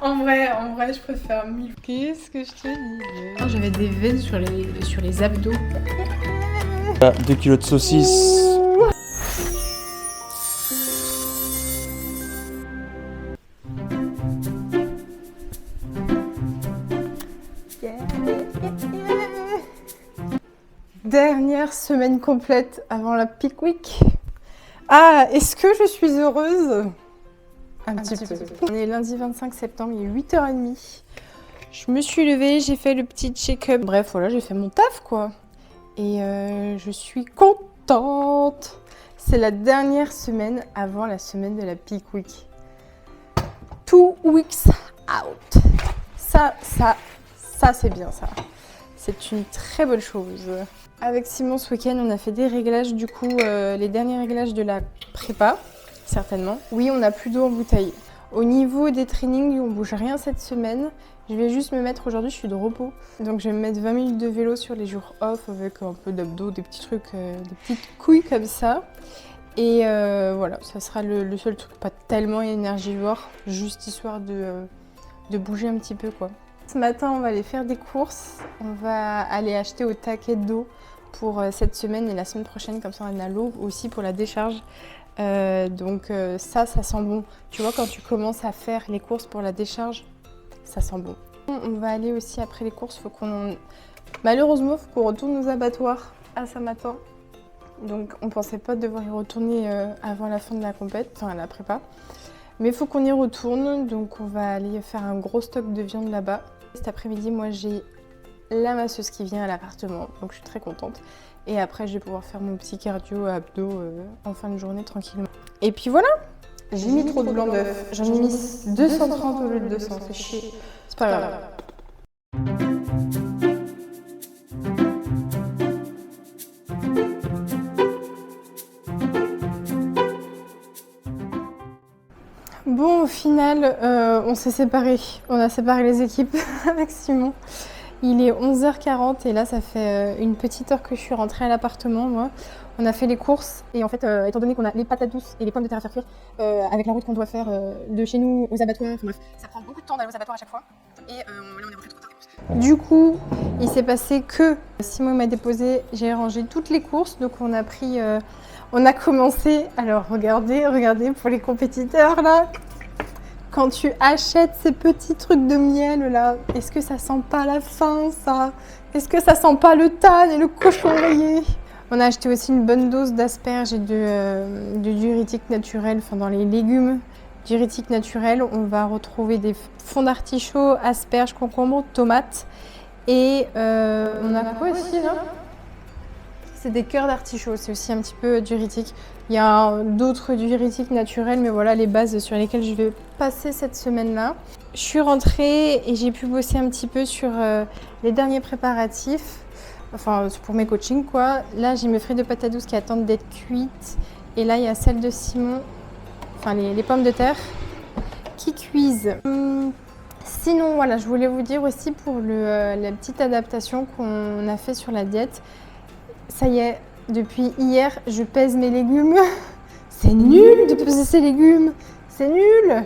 En vrai, je préfère 1000. Qu'est-ce que je te dis? Oh, j'avais des veines sur les abdos. 2 kilos de saucisses. Dernière semaine complète avant la peak week. Ah, est-ce que je suis heureuse? Un petit peu. On est lundi 25 septembre, il est 8h30. Je me suis levée, j'ai fait le petit check-up. Bref, voilà, j'ai fait mon taf, quoi. Et je suis contente. C'est la dernière semaine avant la semaine de la peak week. 2 weeks out. Ça, c'est bien, ça. C'est une très bonne chose. Avec Simon, ce week-end, on a fait des réglages, du coup, les derniers réglages de la prépa, certainement. Oui, on n'a plus d'eau en bouteille. Au niveau des trainings, on bouge rien cette semaine. Je vais juste me mettre, aujourd'hui, je suis de repos. Donc, je vais me mettre 20 minutes de vélo sur les jours off avec un peu d'abdos, des petits trucs, des petites couilles comme ça. Et voilà, ça sera le seul truc, pas tellement énergivore, juste histoire de bouger un petit peu, quoi. Ce matin, on va aller faire des courses. On va aller acheter au taquet d'eau pour cette semaine et la semaine prochaine. Comme ça, on a l'eau aussi pour la décharge. Donc ça sent bon. Tu vois, quand tu commences à faire les courses pour la décharge, ça sent bon. On va aller aussi après les courses. Malheureusement, il faut qu'on retourne aux abattoirs à Saint-Martin. Donc on pensait pas devoir y retourner avant la fin de la compète, enfin la prépa. Mais il faut qu'on y retourne, donc on va aller faire un gros stock de viande là-bas. Cet après-midi, moi j'ai la masseuse qui vient à l'appartement, donc je suis très contente. Et après, je vais pouvoir faire mon petit cardio abdos en fin de journée tranquillement. Et puis voilà, j'ai mis trop de blanc d'œuf. J'en ai mis 230 au lieu de 200, c'est chier. C'est pas grave. Bon, au final, on s'est séparés. On a séparé les équipes avec Simon. Il est 11h40 et là, ça fait une petite heure que je suis rentrée à l'appartement, moi. On a fait les courses et en fait, étant donné qu'on a les patates douces et les pommes de terre à faire cuire, avec la route qu'on doit faire de chez nous aux abattoirs, enfin bref, ça prend beaucoup de temps d'aller aux abattoirs à chaque fois. Et là, on est rentré trop tard des courses. Du coup, il s'est passé que Simon m'a déposé, j'ai rangé toutes les courses, donc on a commencé. Alors regardez pour les compétiteurs là. Quand tu achètes ces petits trucs de miel là, est-ce que ça sent pas la faim, ça? Est-ce que ça sent pas le than et le cochon rayé? On a acheté aussi une bonne dose d'asperges et de diurétique naturel, enfin dans les légumes diurétique naturel. On va retrouver des fonds d'artichaut, asperges, concombres, tomates. Et on a quoi aussi là? C'est des cœurs d'artichaut, c'est aussi un petit peu diurétique. Il y a d'autres diurétiques naturels, mais voilà les bases sur lesquelles je vais passer cette semaine-là. Je suis rentrée et j'ai pu bosser un petit peu sur les derniers préparatifs, enfin pour mes coachings quoi. Là j'ai mes frites de patates douces qui attendent d'être cuites. Et là il y a celles de Simon, enfin les pommes de terre qui cuisent. Sinon voilà, je voulais vous dire aussi pour la petite adaptation qu'on a fait sur la diète. Ça y est, depuis hier, je pèse mes légumes. C'est nul de peser ses légumes. C'est nul.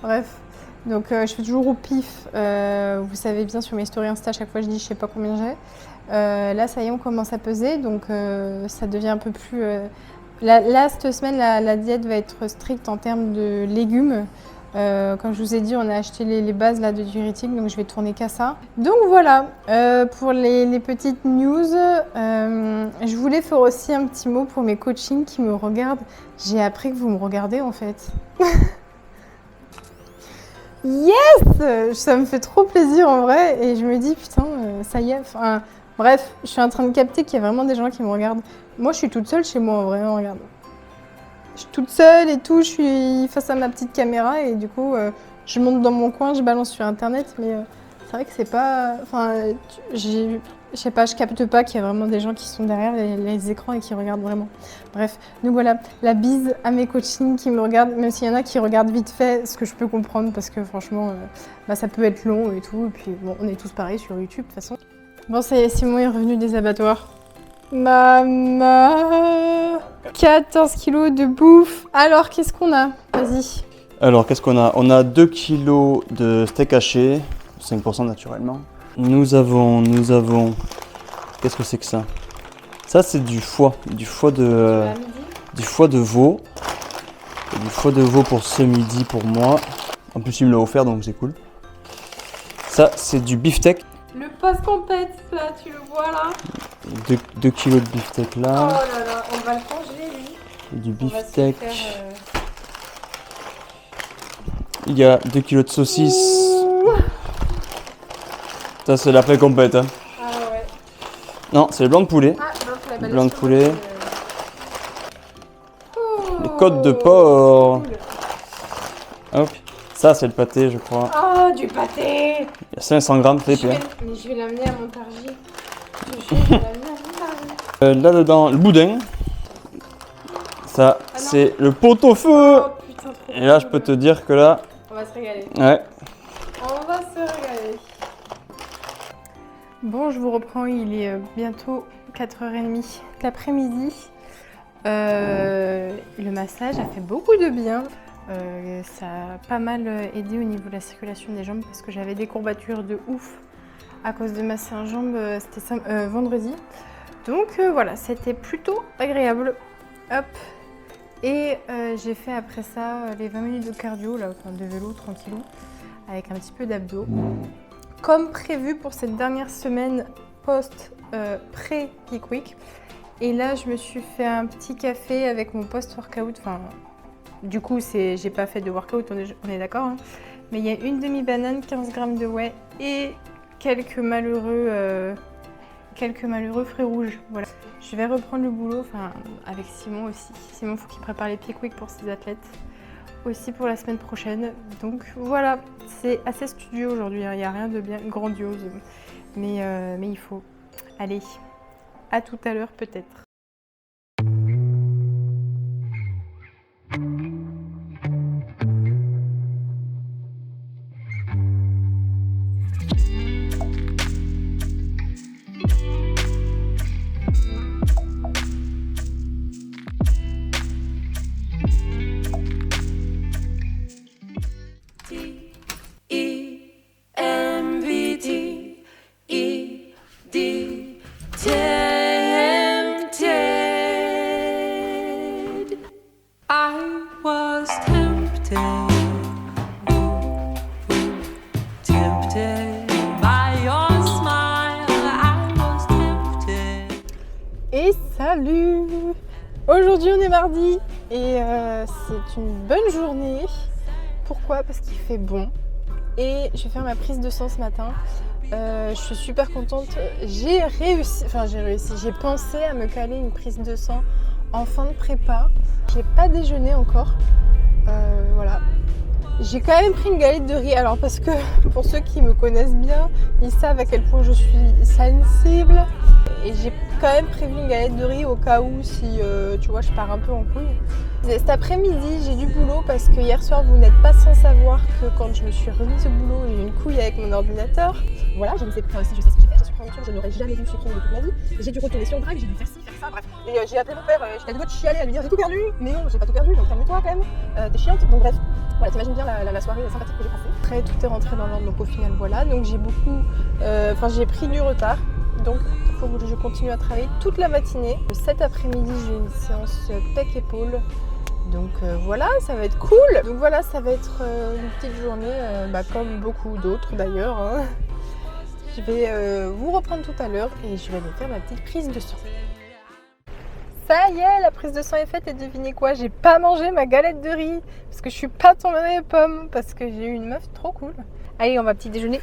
Bref, donc je fais toujours au pif. Vous savez bien sur mes stories Insta, chaque fois je dis je sais pas combien j'ai. Là, ça y est, on commence à peser, donc ça devient un peu plus... Là, cette semaine, la diète va être stricte en termes de légumes. Comme je vous ai dit, on a acheté les bases là, de diurétique, donc je vais tourner qu'à ça. Donc voilà, pour les petites news, je voulais faire aussi un petit mot pour mes coachings qui me regardent. J'ai appris que vous me regardez en fait. Yes! Ça me fait trop plaisir en vrai et je me dis putain, ça y est. Enfin, bref, je suis en train de capter qu'il y a vraiment des gens qui me regardent. Moi, je suis toute seule chez moi en vrai, hein, regarde. Je suis toute seule et tout, je suis face à ma petite caméra et du coup, je monte dans mon coin, je balance sur internet, mais c'est vrai que c'est pas... Enfin, je sais pas, je capte pas qu'il y a vraiment des gens qui sont derrière les écrans et qui regardent vraiment. Bref, donc voilà, la bise à mes coachings qui me regardent, même s'il y en a qui regardent vite fait, ce que je peux comprendre parce que franchement, ça peut être long et tout, et puis bon, on est tous pareils sur YouTube de toute façon. Bon, ça y est, Simon est revenu des abattoirs. Maman, 14 kilos de bouffe. Alors, qu'est-ce qu'on a? Vas-y. Alors, qu'est-ce qu'on a? On a 2 kg de steak haché, 5% naturellement. Nous avons... Qu'est-ce que c'est que ça? Ça, c'est du foie de veau. Et du foie de veau pour ce midi pour moi. En plus, il me l'a offert, donc c'est cool. Ça, c'est du beefsteak. Le post-compète, là, tu le vois là? 2 kg de beefsteak Oh là. là là, on va le manger lui. Et du On va se beefsteak. faire, Il y a 2 kg de saucisses. Ça, c'est l'après compète. Hein. Ah ouais. Non, c'est le blanc de poulet. Ah, donc la balance Blanc de poulet. Oh, Les côtes de porc. cool. Hop. Ça, c'est le pâté, je crois. Oh, du pâté. Il y a 500 grammes, c'est épais. Mais je vais l'amener à Montargis. Je vais l'amener à Montargis. Là-dedans, le boudin. Ça, Ah non. c'est le pot-au-feu. Oh putain, trop Et là, je cool. peux te dire que là, On va se régaler. ouais. On va se régaler. Bon, je vous reprends, il est bientôt 4h30 l'après-midi. Le massage a fait beaucoup de bien. Ça a pas mal aidé au niveau de la circulation des jambes parce que j'avais des courbatures de ouf à cause de ma séance jambes, c'était vendredi. Donc voilà, c'était plutôt agréable. Hop. Et j'ai fait après ça les 20 minutes de cardio, là, enfin de vélo tranquillou, avec un petit peu d'abdos. Comme prévu pour cette dernière semaine pré-peak week. Et là, je me suis fait un petit café avec mon post-workout. Enfin, du coup, j'ai pas fait de workout, on est d'accord. Hein. Mais il y a une demi-banane, 15 grammes de whey et quelques malheureux fruits rouges. Voilà. Je vais reprendre le boulot, enfin, avec Simon aussi. Simon, il faut qu'il prépare les peak week pour ses athlètes. Aussi pour la semaine prochaine. Donc voilà, c'est assez studieux aujourd'hui, hein. Il n'y a rien de bien grandiose. Mais il faut. Allez, à tout à l'heure peut-être. Et salut! Aujourd'hui on est mardi et c'est une bonne journée. Pourquoi? Parce qu'il fait bon et je vais faire ma prise de sang ce matin. Je suis super contente. J'ai pensé à me caler une prise de sang en fin de prépa. J'ai pas déjeuné encore. Voilà. J'ai quand même pris une galette de riz. Alors parce que pour ceux qui me connaissent bien, ils savent à quel point je suis sensible. Et j'ai quand même prévu une galette de riz au cas où si tu vois je pars un peu en couille. Cet après-midi j'ai du boulot parce que hier soir vous n'êtes pas sans savoir que quand je me suis remise au boulot j'ai eu une couille avec mon ordinateur. Voilà, je ne sais pas si je sais ce que j'ai fait, je suis pris en voiture, je n'aurais jamais dû supprimer de toute ma vie. J'ai dû retourner sur Drag, j'ai dû faire ci, faire ça, bref. Et j'ai appelé mon père, j'étais à deux doigts de chialer à lui dire j'ai tout perdu. Mais non, j'ai pas tout perdu, donc calme-toi quand même, t'es chiante. Donc bref, voilà, t'imagines bien la soirée sympathique que j'ai passée. Après tout est rentré dans l'ordre, donc au final voilà, donc j'ai pris du retard. Donc il faut que je continue à travailler toute la matinée. Cet après-midi j'ai une séance pec-épaule. Donc voilà, ça va être cool. Donc voilà, ça va être une petite journée, comme beaucoup d'autres d'ailleurs. Hein. Je vais vous reprendre tout à l'heure et je vais aller faire ma petite prise de sang. Ça y est, la prise de sang est faite et devinez quoi, j'ai pas mangé ma galette de riz parce que je suis pas tombée dans les pommes parce que j'ai eu une meuf trop cool. Allez, on va petit déjeuner.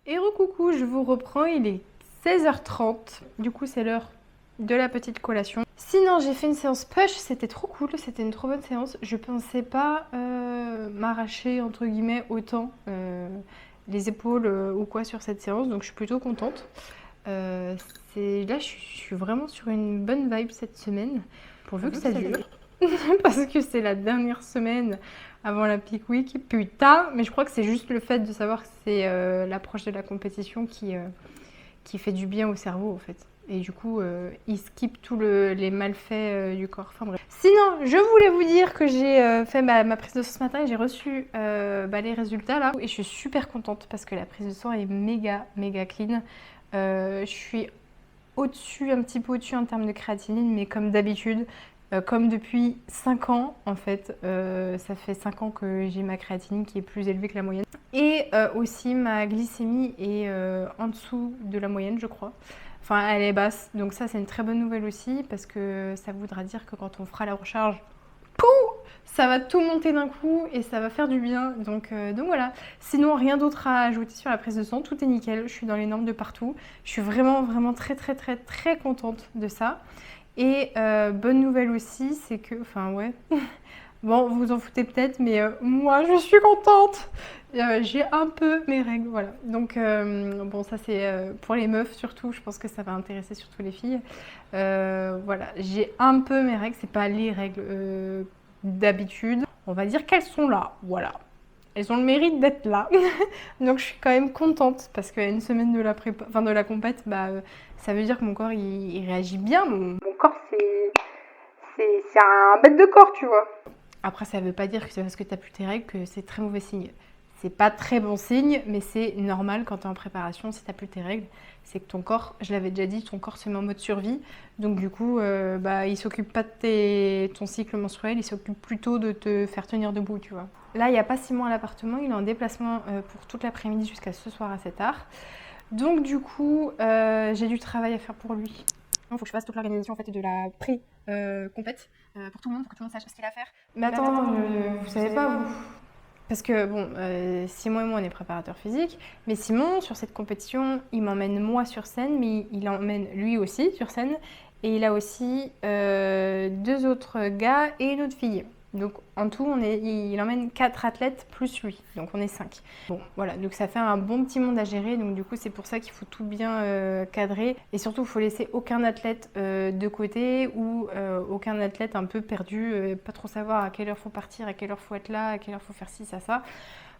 Et recoucou, je vous reprends, il est 16h30. Du coup, c'est l'heure de la petite collation. Sinon, j'ai fait une séance push, c'était trop cool, c'était une trop bonne séance. Je pensais pas m'arracher entre guillemets autant les épaules ou quoi sur cette séance, donc je suis plutôt contente. Là, je suis vraiment sur une bonne vibe cette semaine, pourvu que ça dure. Parce que c'est la dernière semaine avant la peak week. Putain, mais je crois que c'est juste le fait de savoir que c'est l'approche de la compétition qui fait du bien au cerveau en fait. Et du coup, il skip tous les malfaits du corps. Enfin bref. Sinon, je voulais vous dire que j'ai fait ma prise de sang ce matin et j'ai reçu les résultats là. Et je suis super contente parce que la prise de sang est méga clean. Je suis au-dessus, un petit peu au-dessus en termes de créatinine, mais comme d'habitude, comme depuis 5 ans en fait, ça fait 5 ans que j'ai ma créatinine qui est plus élevée que la moyenne. Et aussi ma glycémie est en dessous de la moyenne, je crois. Enfin, elle est basse, donc ça c'est une très bonne nouvelle aussi parce que ça voudra dire que quand on fera la recharge, ça va tout monter d'un coup et ça va faire du bien. Donc voilà. Sinon, rien d'autre à ajouter sur la prise de sang. Tout est nickel. Je suis dans les normes de partout. Je suis vraiment très contente de ça. Et bonne nouvelle aussi, c'est que, enfin ouais, bon, vous en foutez peut-être, mais moi je suis contente. J'ai un peu mes règles, voilà. Donc bon, ça c'est pour les meufs surtout. Je pense que ça va intéresser surtout les filles. Voilà, j'ai un peu mes règles. C'est pas les règles d'habitude. On va dire qu'elles sont là, voilà. Elles ont le mérite d'être là. Donc je suis quand même contente parce qu'à une semaine de la prépa, enfin de la compète, ça veut dire que mon corps il réagit bien. Mon corps c'est un bête de corps, tu vois. Après ça veut pas dire que c'est parce que t'as plus tes règles que c'est très mauvais signe. C'est pas très bon signe, mais c'est normal quand t'es en préparation, si t'as plus tes règles, c'est que ton corps, je l'avais déjà dit, ton corps se met en mode survie. Donc du coup, il s'occupe pas de ton cycle menstruel, il s'occupe plutôt de te faire tenir debout, tu vois. Là, il n'y a pas Simon à l'appartement, il est en déplacement pour toute l'après-midi jusqu'à ce soir assez tard. Donc du coup, j'ai du travail à faire pour lui. Il faut que je fasse toute l'organisation en fait, de la pré-compète pour tout le monde, pour que tout le monde sache ce qu'il a à faire. Mais attends, vous savez pas, vous... Parce que bon, Simon et moi on est préparateurs physiques, mais Simon sur cette compétition, il m'emmène moi sur scène, mais il emmène lui aussi sur scène, et il a aussi 2 autres gars et une autre fille. Donc en tout, il emmène 4 athlètes plus lui, donc on est 5. Bon voilà, donc ça fait un bon petit monde à gérer, donc du coup c'est pour ça qu'il faut tout bien cadrer, et surtout il faut laisser aucun athlète de côté ou aucun athlète un peu perdu, pas trop savoir à quelle heure faut partir, à quelle heure faut être là, à quelle heure faut faire ci, ça.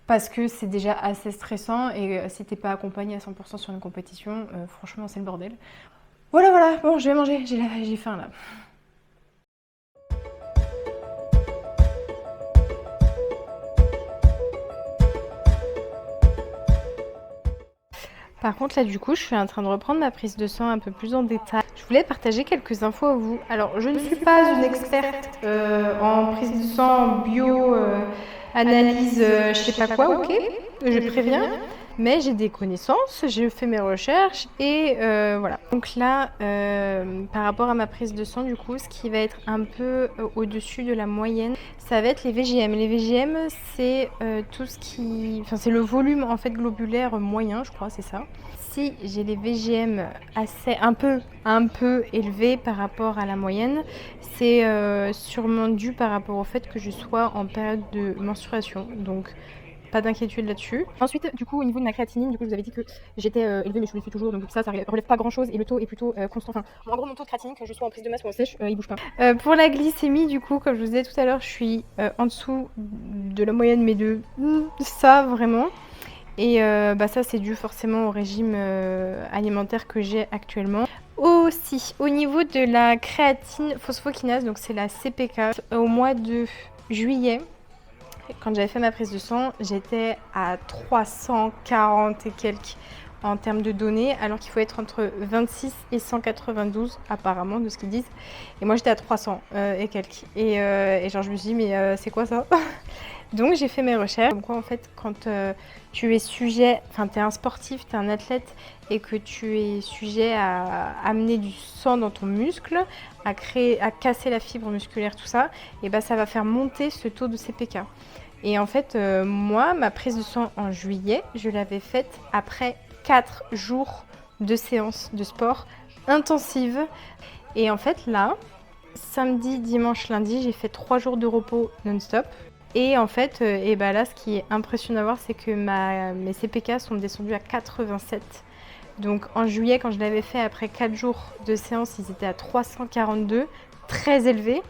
Parce que c'est déjà assez stressant et si t'es pas accompagné à 100% sur une compétition, franchement c'est le bordel. Voilà, bon je vais manger, j'ai faim là. Par contre là du coup je suis en train de reprendre ma prise de sang un peu plus en détail. Je voulais partager quelques infos à vous. Alors je ne suis pas une experte en prise de sang, bio, analyse, je sais pas quoi, ok, je préviens. Mais j'ai des connaissances, j'ai fait mes recherches et voilà. Donc là, par rapport à ma prise de sang, du coup, ce qui va être un peu au-dessus de la moyenne, ça va être les VGM. Les VGM, c'est tout ce qui... Enfin, c'est le volume en fait globulaire moyen, je crois, c'est ça. Si j'ai les VGM assez un peu élevés par rapport à la moyenne, c'est sûrement dû par rapport au fait que je sois en période de menstruation. Donc pas d'inquiétude là-dessus. Ensuite, du coup, au niveau de ma créatinine, du coup, je vous avais dit que j'étais élevée, mais je le suis toujours, donc ça relève pas grand-chose et le taux est plutôt constant. Enfin, en gros, mon taux de créatinine, que je sois en prise de masse ou en sèche, il bouge pas. Pour la glycémie, du coup, comme je vous disais tout à l'heure, je suis en dessous de la moyenne, mais de ça vraiment. Et ça, c'est dû forcément au régime alimentaire que j'ai actuellement. Aussi, au niveau de la créatine phosphokinase, donc c'est la CPK, au mois de juillet, quand j'avais fait ma prise de sang, j'étais à 340 et quelques en termes de données, alors qu'il faut être entre 26 et 192 apparemment de ce qu'ils disent. Et moi j'étais à 300 et quelques. Et genre je me suis dit mais c'est quoi ça? Donc j'ai fait mes recherches. Comme quoi en fait quand tu es sujet, enfin tu es un sportif, tu es un athlète et que tu es sujet à amener du sang dans ton muscle, à casser la fibre musculaire, tout ça, et ça va faire monter ce taux de CPK. Et en fait, moi, ma prise de sang en juillet, je l'avais faite après 4 jours de séance de sport intensive. Et en fait, là, samedi, dimanche, lundi, j'ai fait 3 jours de repos non-stop. Et en fait, là, ce qui est impressionnant à voir, c'est que mes CPK sont descendus à 87. Donc en juillet, quand je l'avais fait après 4 jours de séance, ils étaient à 342, très élevés.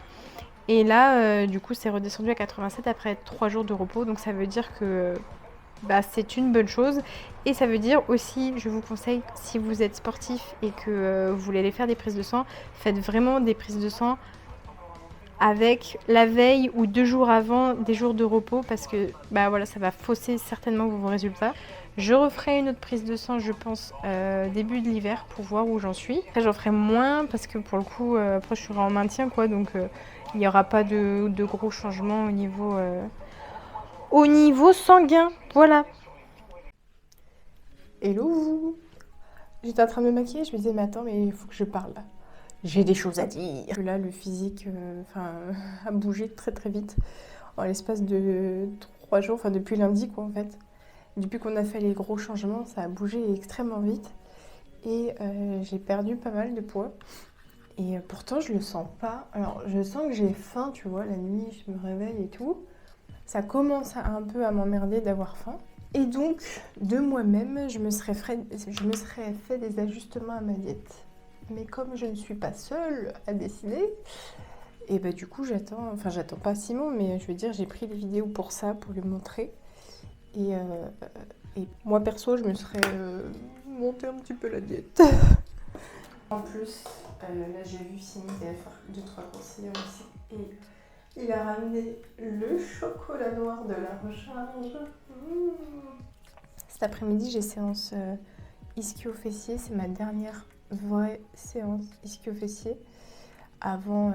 Et là, du coup, c'est redescendu à 87 après 3 jours de repos. Donc ça veut dire que bah, c'est une bonne chose. Et ça veut dire aussi, je vous conseille, si vous êtes sportif et que vous voulez aller faire des prises de sang, faites vraiment des prises de sang avec la veille ou 2 jours avant des jours de repos parce que bah, voilà, ça va fausser certainement vos résultats. Je referai une autre prise de sang, je pense, début de l'hiver pour voir où j'en suis. Après, j'en ferai moins parce que pour le coup, après, je serai en maintien, quoi. Donc, il n'y aura pas de gros changements au niveau sanguin. Voilà. Hello! J'étais en train de me maquiller, je me disais, mais attends, mais il faut que je parle. J'ai des choses à dire. Là, le physique a bougé très très vite. En l'espace de 3 jours, enfin depuis lundi, quoi, en fait. Depuis qu'on a fait les gros changements, ça a bougé extrêmement vite. Et j'ai perdu pas mal de poids. Et pourtant, je le sens pas. Alors, je sens que j'ai faim, tu vois, la nuit, je me réveille et tout. Ça commence un peu à m'emmerder d'avoir faim. Et donc, de moi-même, je me serais fait des ajustements à ma diète. Mais comme je ne suis pas seule à décider, et bah du coup, j'attends pas Simon, mais je veux dire, j'ai pris des vidéos pour ça, pour lui montrer. Et moi, perso, je me serais monté un petit peu la diète. En plus, là, j'ai vu Simon faire 2-3 courses hier aussi. Et il a ramené le chocolat noir de la recharge. Cet après-midi, j'ai séance ischio-fessier. C'est ma dernière vraie séance ischio-fessier avant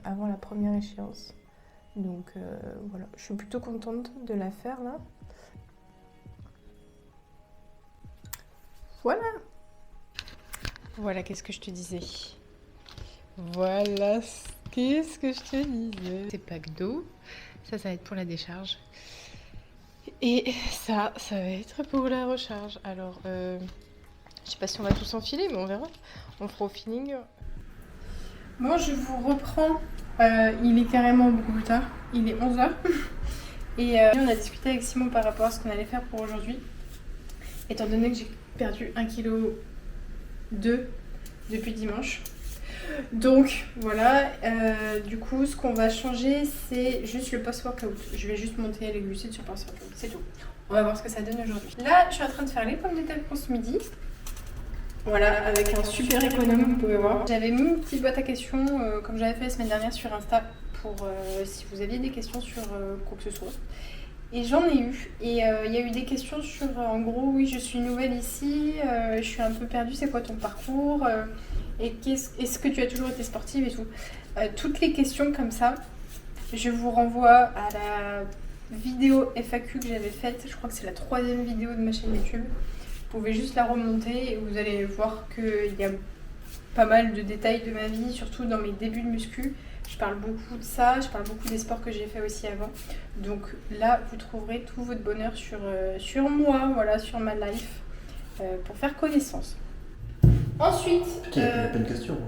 la première échéance. Donc voilà, je suis plutôt contente de la faire là. Voilà, qu'est-ce que je te disais. Voilà, qu'est-ce que je te disais. C'est pack d'eau, ça va être pour la décharge. Et ça va être pour la recharge. Alors, je sais pas si on va tous enfiler, mais on verra. On fera au feeling. Bon, je vous reprends. Il est carrément beaucoup plus tard. Il est 11h. Et on a discuté avec Simon par rapport à ce qu'on allait faire pour aujourd'hui. Étant donné que j'ai perdu 1,2 kg depuis dimanche. Donc voilà, du coup ce qu'on va changer c'est juste le post-workout. Je vais juste monter les glucides sur le post-workout, c'est tout. On va voir ce que ça donne aujourd'hui. Là je suis en train de faire les pommes de terre pour ce midi. Voilà, avec un super économe, vous pouvez voir. J'avais mis une petite boîte à questions comme j'avais fait la semaine dernière sur Insta pour si vous aviez des questions sur quoi que ce soit. Et j'en ai eu, et il y a eu des questions sur, en gros, oui, je suis nouvelle ici, je suis un peu perdue, c'est quoi ton parcours, et est-ce que tu as toujours été sportive et tout. Toutes les questions comme ça, je vous renvoie à la vidéo FAQ que j'avais faite, je crois que c'est la 3e vidéo de ma chaîne YouTube. Vous pouvez juste la remonter et vous allez voir qu'il y a pas mal de détails de ma vie, surtout dans mes débuts de muscu. Je parle beaucoup de ça, je parle beaucoup des sports que j'ai fait aussi avant. Donc là, vous trouverez tout votre bonheur sur moi, voilà, sur ma life, pour faire connaissance. Ensuite... Il y a pas une question.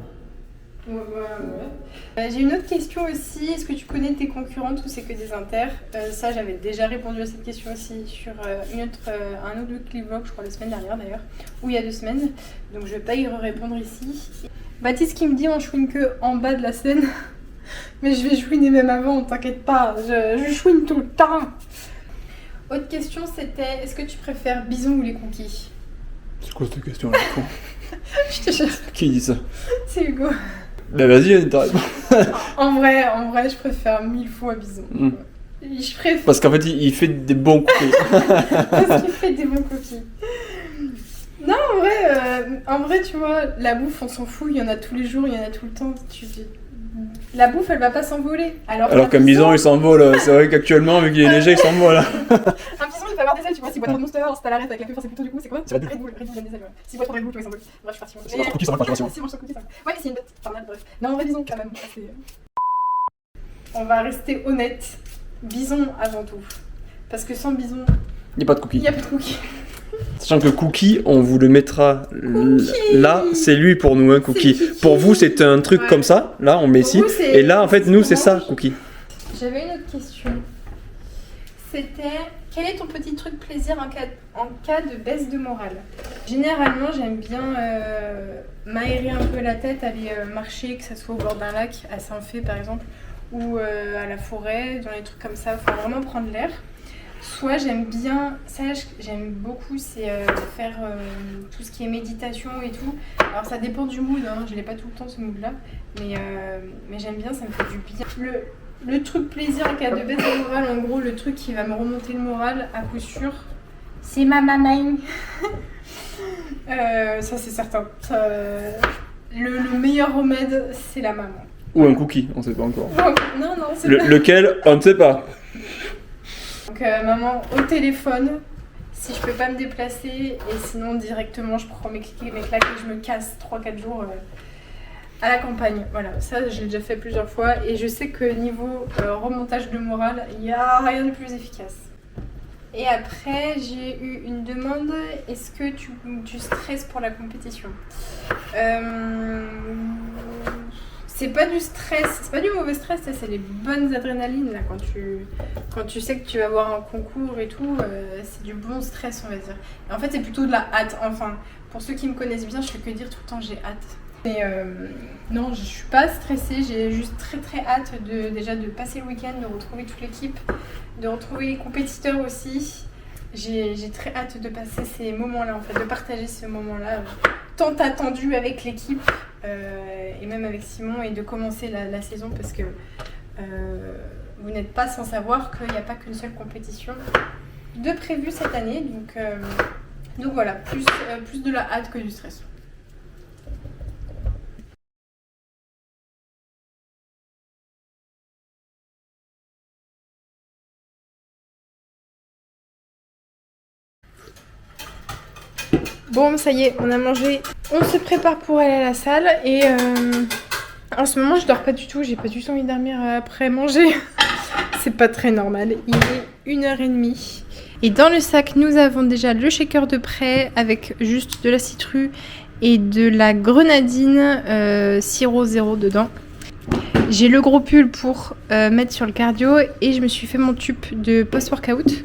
Ouais. J'ai une autre question aussi. Est-ce que tu connais tes concurrentes ou c'est que des inters? Ça, j'avais déjà répondu à cette question aussi sur un autre clip vlog, je crois la semaine dernière d'ailleurs, ou il y a 2 semaines. Donc je vais pas y répondre ici. Baptiste qui me dit on chouine que en bas de la scène. Mais je vais chouiner même avant, t'inquiète pas, je chouine tout le temps. Autre question c'était, est-ce que tu préfères bison ou les cookies? C'est quoi cette question là? Je te jure. Qui dit ça? C'est Hugo. Bah vas-y, t'as raison. En vrai, je préfère 1000 fois bison. Je préfère... Parce qu'en fait, il fait des bons cookies. Parce qu'il fait des bons cookies. Non, en vrai, tu vois, la bouffe, on s'en fout, il y en a tous les jours, il y en a tout le temps. La bouffe, elle va pas s'envoler. Alors qu'un bison, il s'envole. C'est vrai qu'actuellement, vu qu'il est léger, il s'envole. Un bison, il peut avoir des ailes, tu vois. S'il boit trop de Monster, si t'as l'arrêt avec la queue, c'est plutôt du coup, c'est quoi? C'est Red Bull, il aime des ailes, ouais. S'il boit trop de Red Bull, tu vois, il s'envole. Bref, je suis partie. Si mange cookies, ça va pas, je Si mange cookies, ça va. Ouais, mais c'est une bête. Enfin, bref. Non, en vrai, bison, quand même. On va rester honnête. Bison avant tout. Parce que sans bison, il n'y a pas de cookies. Il n'y a plus de cookies. Sachant que Cookie, on vous le mettra là, c'est lui pour nous, hein, Cookie. Pour vous, c'est un truc comme ça, là, on met ici. Et là, en fait, nous, c'est ça, Cookie. J'avais une autre question. C'était, quel est ton petit truc plaisir en cas de baisse de morale? Généralement, j'aime bien m'aérer un peu la tête, aller marcher, que ce soit au bord d'un lac, à Saint-Fé par exemple, ou à la forêt, dans les trucs comme ça. Il faut vraiment prendre l'air. Soit j'aime bien, j'aime beaucoup, c'est faire tout ce qui est méditation et tout. Alors ça dépend du mood, hein, je l'ai pas tout le temps ce mood-là, mais j'aime bien, ça me fait du bien. Le truc plaisir en cas de baisse de morale, en gros, le truc qui va me remonter le moral à coup sûr, c'est ma maman. Ça c'est certain. Le meilleur remède, c'est la maman. Ou un cookie, on sait pas encore. Non, c'est pas... Lequel, on ne sait pas. Donc maman au téléphone, si je peux pas me déplacer, et sinon directement je prends mes claques et je me casse 3-4 jours à la campagne. Voilà, ça j'ai déjà fait plusieurs fois et je sais que niveau remontage de morale, il n'y a rien de plus efficace. Et après j'ai eu une demande, est-ce que tu stresses pour la compétition? C'est pas du stress, c'est pas du mauvais stress, c'est les bonnes adrénalines là, quand tu sais que tu vas avoir un concours et tout, c'est du bon stress on va dire. Et en fait c'est plutôt de la hâte, enfin pour ceux qui me connaissent bien je fais que dire tout le temps j'ai hâte. Mais non je suis pas stressée, j'ai juste très hâte déjà de passer le week-end, de retrouver toute l'équipe, de retrouver les compétiteurs aussi. J'ai très hâte de passer ces moments-là en fait, de partager ce moment-là tant attendu avec l'équipe et même avec Simon, et de commencer la saison parce que vous n'êtes pas sans savoir qu'il n'y a pas qu'une seule compétition de prévue cette année, donc voilà, plus de la hâte que du stress. Bon, ça y est, on a mangé. On se prépare pour aller à la salle et en ce moment je dors pas du tout, j'ai pas du tout envie de dormir après manger. C'est pas très normal, il est 1h30. Et dans le sac, nous avons déjà le shaker de prêt avec juste de la citru et de la grenadine sirop 0 dedans. J'ai le gros pull pour mettre sur le cardio et je me suis fait mon tube de post-workout.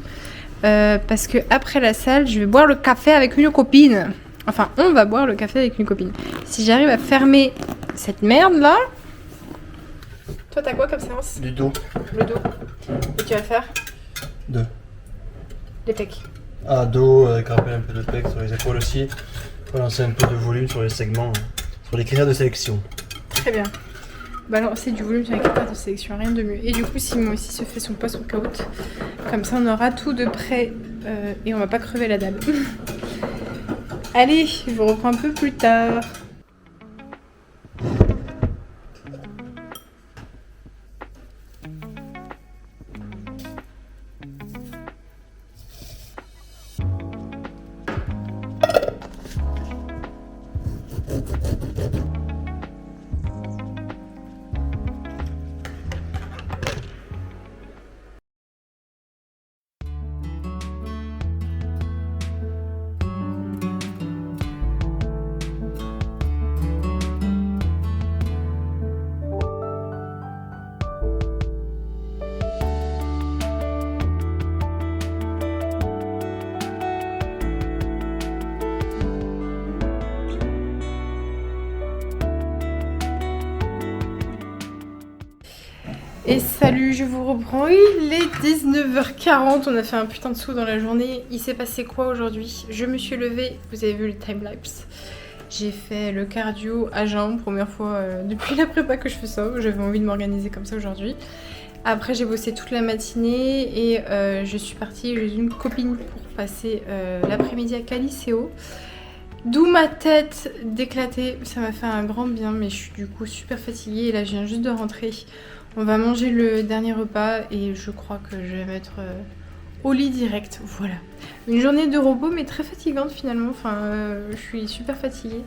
Parce que après la salle, je vais boire le café avec une copine. Enfin, on va boire le café avec une copine. Si j'arrive à fermer cette merde là. Toi, t'as quoi comme séance? Du dos. Le dos. Et tu vas faire 2. les pecs. Dos, avec rappel un peu de pec sur les épaules aussi. Relancer un peu de volume sur les segments, sur les critères de sélection. Très bien. Balancer du volume sur les critères de sélection, rien de mieux. Et du coup, Simon aussi se fait son post-workout. Comme ça, on aura tout de près et on va pas crever la dalle. Allez, je vous reprends un peu plus tard. Et salut, je vous reprends. Il est 19h40, on a fait un putain de saut dans la journée. Il s'est passé quoi aujourd'hui? Je me suis levée, vous avez vu le timelapse. J'ai fait le cardio à jeun, première fois depuis la prépa que je fais ça. J'avais envie de m'organiser comme ça aujourd'hui. Après, j'ai bossé toute la matinée et je suis partie chez une copine pour passer l'après-midi à Caliceo. D'où ma tête d'éclater. Ça m'a fait un grand bien, mais je suis du coup super fatiguée et là, je viens juste de rentrer. On va manger le dernier repas et je crois que je vais mettre au lit direct. Voilà. Une journée de repos mais très fatigante finalement. Enfin, je suis super fatiguée.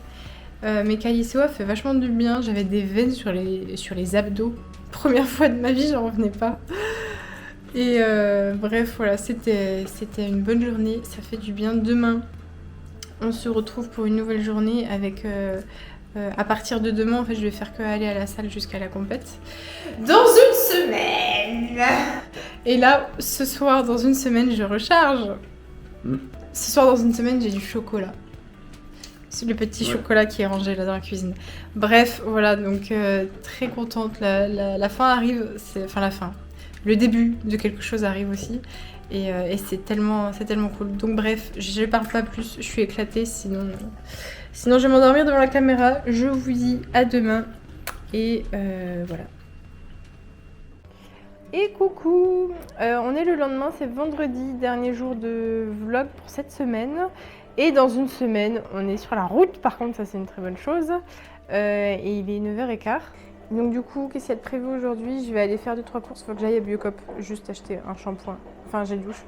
Mais Caliceo a fait vachement du bien. J'avais des veines sur les abdos. Première fois de ma vie, j'en revenais pas. Et bref, voilà, c'était une bonne journée. Ça fait du bien. Demain, on se retrouve pour une nouvelle journée avec... à partir de demain, en fait, je vais faire que aller à la salle jusqu'à la compète. Dans une semaine. Et là, ce soir, dans une semaine, je recharge. Ce soir, dans une semaine, j'ai du chocolat. C'est le petit chocolat qui est rangé là dans la cuisine. Bref, voilà, donc très contente. La fin arrive. Enfin, la fin. le début de quelque chose arrive aussi. Et c'est tellement cool. Donc bref, je parle pas plus, je suis éclatée, sinon je vais m'endormir devant la caméra. Je vous dis à demain. Et voilà. Et coucou, on est le lendemain, c'est vendredi, dernier jour de vlog pour cette semaine. Et dans une semaine, on est sur la route, par contre ça c'est une très bonne chose. Et il est 9h15. Donc du coup, qu'est-ce qu'il y a de prévu aujourd'hui? Je vais aller faire 2-3 courses, faut que j'aille à Biocop, juste acheter un shampoing, enfin gel douche.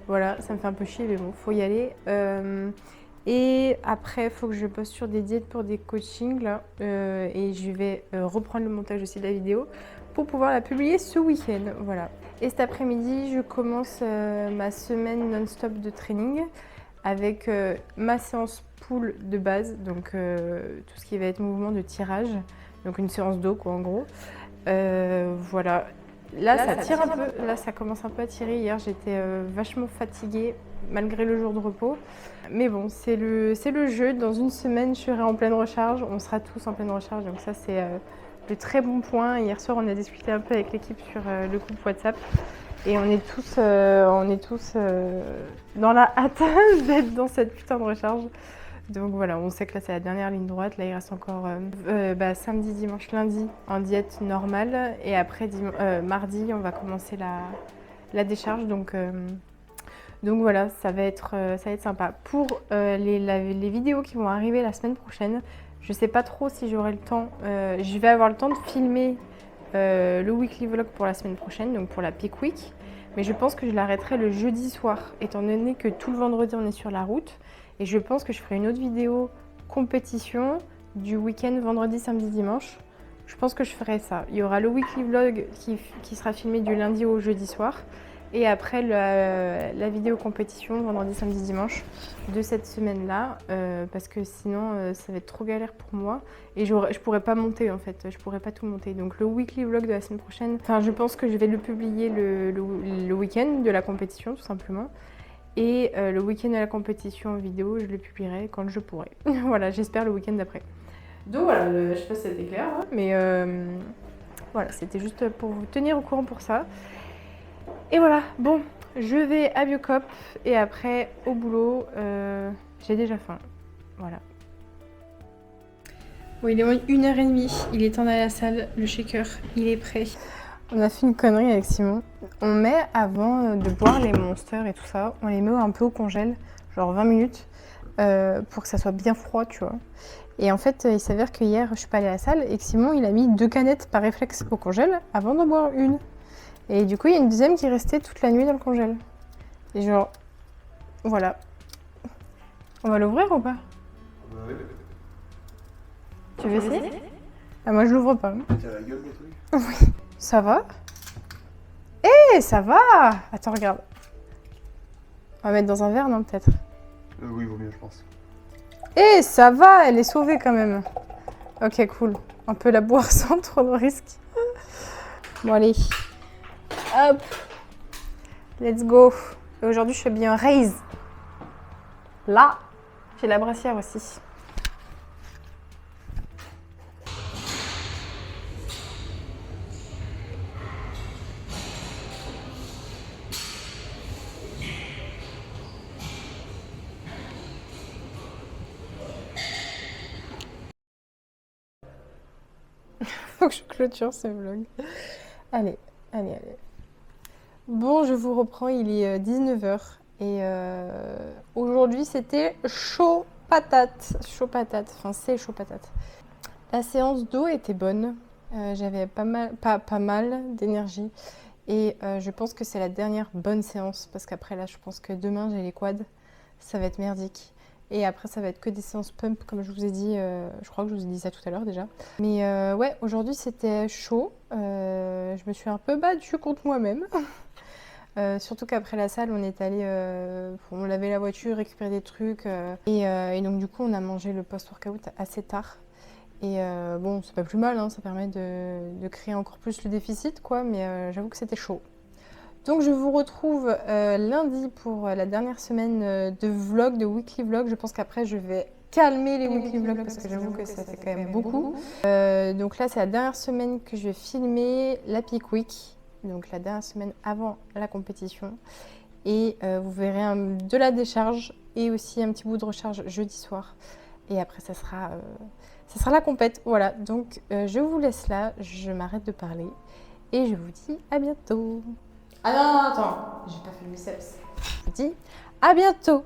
Voilà, ça me fait un peu chier mais bon, faut y aller. Et après, il faut que je bosse sur des diètes pour des coachings là. Et je vais reprendre le montage aussi de la vidéo pour pouvoir la publier ce week-end. Voilà. Et cet après-midi, je commence ma semaine non-stop de training avec ma séance pull de base, donc tout ce qui va être mouvement de tirage, donc une séance d'eau quoi en gros. Voilà. Là, ça tire un peu. Là, ça commence un peu à tirer. Hier, j'étais vachement fatiguée malgré le jour de repos. Mais bon, c'est le jeu. Dans une semaine, je serai en pleine recharge. On sera tous en pleine recharge. Donc ça, c'est le très bon point. Hier soir, on a discuté un peu avec l'équipe sur le groupe WhatsApp. Et on est tous dans la hâte d'être dans cette putain de recharge. Donc voilà, on sait que là c'est la dernière ligne droite. Là il reste encore samedi, dimanche, lundi en diète normale. Et après mardi, on va commencer la décharge. Donc voilà, ça va être sympa. Pour les vidéos qui vont arriver la semaine prochaine, je sais pas trop si j'aurai le temps. Je vais avoir le temps de filmer le weekly vlog pour la semaine prochaine, donc pour la peak week. Mais je pense que je l'arrêterai le jeudi soir, étant donné que tout le vendredi on est sur la route. Et je pense que je ferai une autre vidéo compétition du week-end vendredi, samedi, dimanche. Je pense que je ferai ça. Il y aura le weekly vlog qui sera filmé du lundi au jeudi soir. Et après la vidéo compétition vendredi, samedi, dimanche de cette semaine-là. Parce que sinon ça va être trop galère pour moi. Et je pourrais pas monter en fait. Je pourrais pas tout monter. Donc le weekly vlog de la semaine prochaine, enfin je pense que je vais le publier le week-end de la compétition tout simplement. Et le week-end de la compétition en vidéo, je le publierai quand je pourrai. Voilà, j'espère le week-end d'après. Donc voilà, je sais pas si c'était clair, hein, mais voilà, c'était juste pour vous tenir au courant pour ça. Et voilà, bon, je vais à Biocop et après au boulot, j'ai déjà faim. Voilà. Bon, il est 1h30, il est temps d'aller à la salle, le shaker, il est prêt. On a fait une connerie avec Simon. On met, avant de boire les monsters et tout ça, on les met un peu au congèle, genre 20 minutes, pour que ça soit bien froid, tu vois. Et en fait, il s'avère que hier, je suis pas allée à la salle et que Simon, il a mis 2 canettes par réflexe au congèle avant d'en boire une. Et du coup, il y a une deuxième qui restait toute la nuit dans le congèle. Et genre, voilà. On va l'ouvrir ou pas? Tu veux essayer? Ah, moi, je l'ouvre pas. T'as la gueule des trucs? Oui. Ça va? Eh, ça va! Attends, regarde. On va mettre dans un verre, non, peut-être? Oui, vaut mieux, je pense. Eh, ça va, elle est sauvée quand même. Ok, cool. On peut la boire sans trop de risques. Bon, allez. Hop. Let's go. Et aujourd'hui, je fais bien raise. Là, j'ai la brassière aussi. Faut que je clôture ce vlog. Allez. Bon, je vous reprends, il est 19h. Et aujourd'hui, c'était chaud patate. Chaud patate. Enfin, c'est chaud patate. La séance d'eau était bonne. J'avais pas mal d'énergie. Et je pense que c'est la dernière bonne séance. Parce qu'après, là, je pense que demain, j'ai les quads. Ça va être merdique. Et après, ça va être que des séances pump, comme je vous ai dit. Je crois que je vous ai dit ça tout à l'heure déjà. Mais ouais, aujourd'hui, c'était chaud. Je me suis un peu battue contre moi-même. Surtout qu'après la salle, on est allé on lavait la voiture, récupérer des trucs. Et donc, du coup, on a mangé le post-workout assez tard. Et bon, c'est pas plus mal, hein, ça permet de créer encore plus le déficit, quoi. Mais j'avoue que c'était chaud. Donc je vous retrouve lundi pour la dernière semaine de vlog, de weekly vlog. Je pense qu'après je vais calmer les weekly vlogs parce que j'avoue que ça fait quand même beaucoup. Donc là c'est la dernière semaine que je vais filmer la peak week. donc la dernière semaine avant la compétition. Et vous verrez de la décharge et aussi un petit bout de recharge jeudi soir. Et après, ça sera la compète. Voilà, donc je vous laisse là, je m'arrête de parler et je vous dis à bientôt. Ah non, attends, j'ai pas fait le biceps. Je vous dis à bientôt.